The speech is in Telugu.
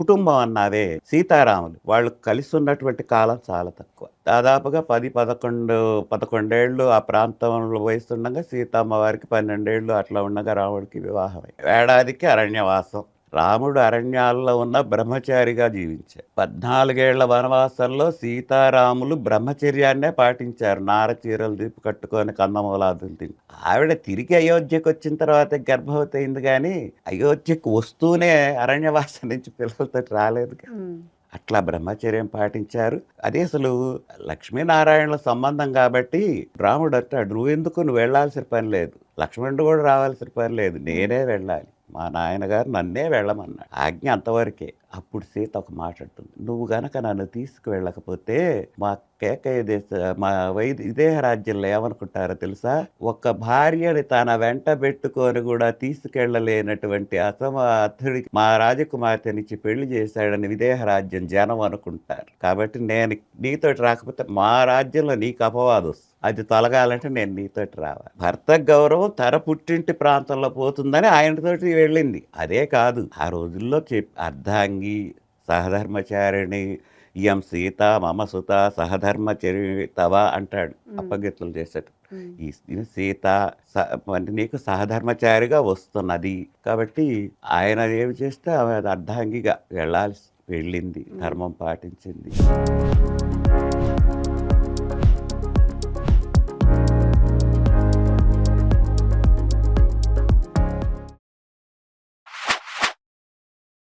కుటుంబం అన్నావే సీతారాములు వాళ్ళు కలిసి ఉన్నటువంటి కాలం చాలా తక్కువ. దాదాపుగా 11 11 ఏళ్ళు ఆ ప్రాంతంలో వయసుండగా సీతమ్మ వారికి 12 ఏళ్ళు అట్లా ఉండగా రాముడికి వివాహమై ఏడాదికి అరణ్యవాసం. రాముడు అరణ్యాల్లో ఉన్న బ్రహ్మచారిగా జీవించారు. 14 ఏళ్ల వనవాసంలో సీతారాములు బ్రహ్మచర్యాన్నే పాటించారు. నార చీరలు దీపు కట్టుకొని కందమూలాదులు తిని. ఆవిడ తిరిగి అయోధ్యకు వచ్చిన తర్వాత గర్భవతి అయింది, కానీ అయోధ్యకు వస్తూనే అరణ్యవాసం నుంచి పిల్లలతో రాలేదు. అట్లా బ్రహ్మచర్యం పాటించారు. అది అసలు లక్ష్మీనారాయణుల సంబంధం కాబట్టి రాముడు అంటాడు, నువ్వు వెళ్ళాల్సిన పని లేదు, లక్ష్మణుడు కూడా రావాల్సిన పని లేదు, నేనే వెళ్ళాలి, మా నాయనగారు నన్నే వెళ్ళమన్నాడు. ఆజ్ఞ అంతవరకే. అప్పుడు సీత ఒక మాట అంటుంది, నువ్వు గనక నన్ను తీసుకువెళ్ళకపోతే మా కేకయ్య మా విదేహ రాజ్యంలో ఏమనుకుంటారో తెలుసా? ఒక్క భార్యని తన వెంట పెట్టుకొని కూడా తీసుకెళ్లలేనటువంటి అసమర్థుడికి మా రాజకుమార్తెనిచ్చి పెళ్లి చేశాడని విదేహ రాజ్యం జనం అనుకుంటారు. కాబట్టి నేను నీతోటి రాకపోతే మా రాజ్యంలో నీకు అపవాదం వస్తుంది. అది తొలగాలంటే నేను నీతోటి రావాలి. భర్త గౌరవం తన పుట్టింటి ప్రాంతంలో పోతుందని ఆయనతోటి వెళ్ళింది. అదే కాదు, ఆ రోజుల్లో అర్ధాంగి, సహధర్మచారిణి, ఇయం సీత మమ సుత సహధర్మచరితవ అంటాడు అప్పగిత్తులు చేసేట. ఈ సీత నీకు సహధర్మచారిగా వస్తున్నది కాబట్టి ఆయన ఏమి చేస్తే ఆమె అర్ధాంగిగా వెళ్ళింది, ధర్మం పాటించింది.